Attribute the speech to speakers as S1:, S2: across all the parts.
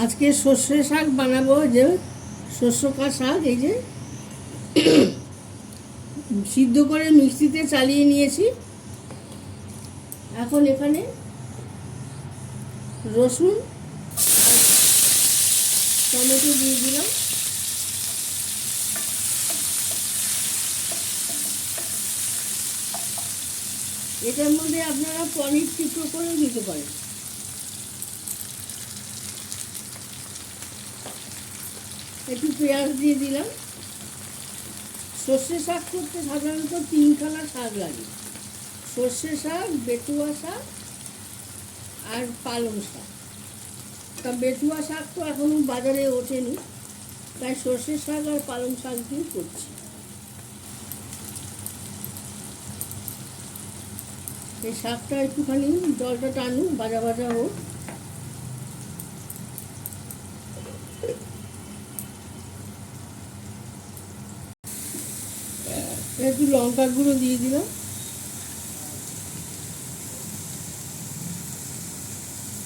S1: আজকে সর্ষে শাক বানাবো। যে শস্যকা শাক, এই যে সিদ্ধ করে মিক্সিতে চালিয়ে নিয়েছি। এখন এখানে রসুন আর টমেটো দিয়ে দিলাম। এটার মধ্যে আপনারা পনির টুকরো করে দিতে পারেন। একটু পেঁয়াজ দিয়ে দিলাম। সর্ষে শাক করতে সাধারণত তিনখানা শাক লাগে: সর্ষে শাক, বেতুয়া শাক আর পালং শাক। তা বেতুয়া শাক তো এখনও বাজারে ওঠেনি, তাই সর্ষে শাক আর পালং শাক দিয়ে করছি। এই শাকটা একটুখানি জলটা টানুক, ভাজা ভাজা হোক। একটু লঙ্কার গুঁড়ো দিয়ে দিলাম,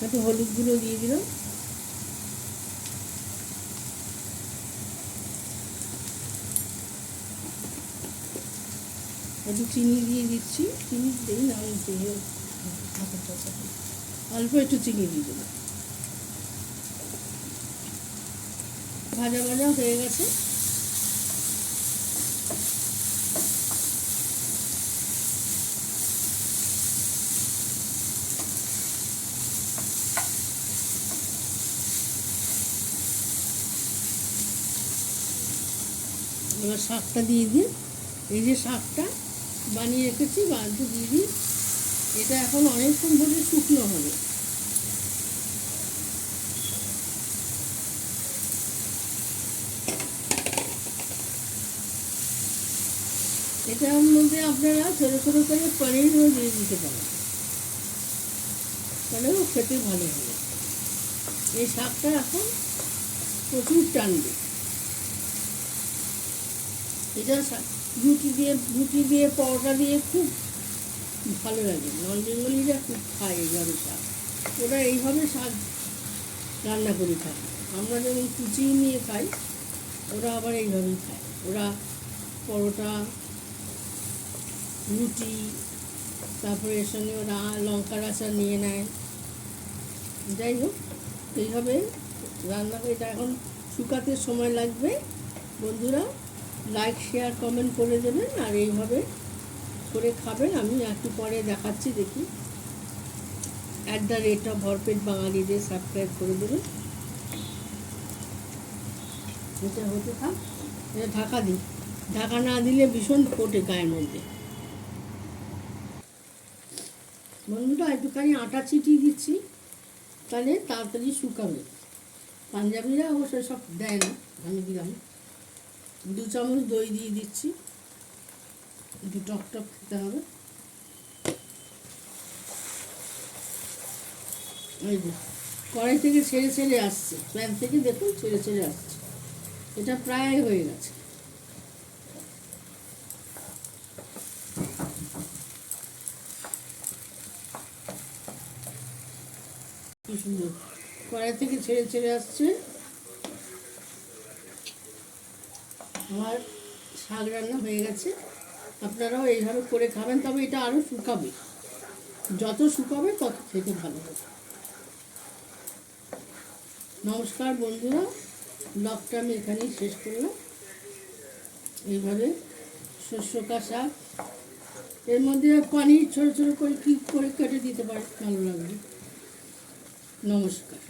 S1: একটু হলুদ গুঁড়ো দিয়ে দিলাম, একটু চিনি দিয়ে দিচ্ছি। চিনি দিই না, অল্প একটু চিনি দিয়ে দিলাম। ভাজা ভাজা হয়ে গেছে। এবার শাকটা দিয়ে দিই। এই যে শাকটা বানিয়ে রেখেছি, বালতি দিয়ে দিই। এটা এখন অনেকক্ষণ ধরে শুকনো হবে। এটার মধ্যে আপনারা ছোটো ছোটো করে পনিরও দিয়ে দিতে পারেন, তাহলেও খেতে ভালো হবে। এই শাকটা এখন প্রচুর টানবে। এটা রুটি দিয়ে পরোটা দিয়ে খুব ভালো লাগে। নন বেঙ্গলিরা খুব খায় এইভাবে শাক। ওরা এইভাবে শাক রান্না করে খায়। আমরা যেমন কুচিয়ে নিয়ে খাই, ওরা আবার এইভাবেই খায়। ওরা পরোটা, রুটি, তারপরে এর সঙ্গে ওরা লঙ্কার আচার নিয়ে নেয়। যাই হোক, এইভাবে রান্না করে। এটা এখন শুকাতে সময় লাগবে। বন্ধুরা লাইক, শেয়ার, কমেন্ট করে দেবেন, আর এইভাবে করে খাবেন। আমি একটু পরে দেখাচ্ছি, দেখি। @ভরপেট বাঙালিদের সাবস্ক্রাইব করে দেবেন। এটা হতে থাক। এটা ঢাকা দিই। ঢাকা না দিলে ভীষণ ফোটে গায়ের মধ্যে। বন্ধুরা একটুখানি আটা ছিটিয়ে দিচ্ছি, তাহলে তাড়াতাড়ি শুকাবে। পাঞ্জাবিরা অবশ্য সব দেয় না, আমি দিলাম। 2 চামচ দই দিয়ে দিচ্ছি, একটু টক টক খেতে হবে। এই যে কড়াই থেকে ছেড়ে ছেড়ে আসছে, প্যান থেকে দেখুন ছেড়ে ছেড়ে আসছে। এটা প্রায় হয়ে গেছে। কি সুন্দর কড়াই থেকে ছেড়ে ছেড়ে আসছে। আমার শাক রান্না হয়ে গেছে। আপনারাও এইভাবে করে খাবেন, তবে এটা আরও শুকাবে। যত শুকাবে তত খেতে ভালো হবে। নমস্কার বন্ধুরা, ব্লগটা আমি এখানেই শেষ করলাম। এইভাবে শস্যকা শাক, এর মধ্যে পনির ছোটো ছোটো করে কিউব করে কেটে দিতে পারে, ভালো লাগবে। নমস্কার।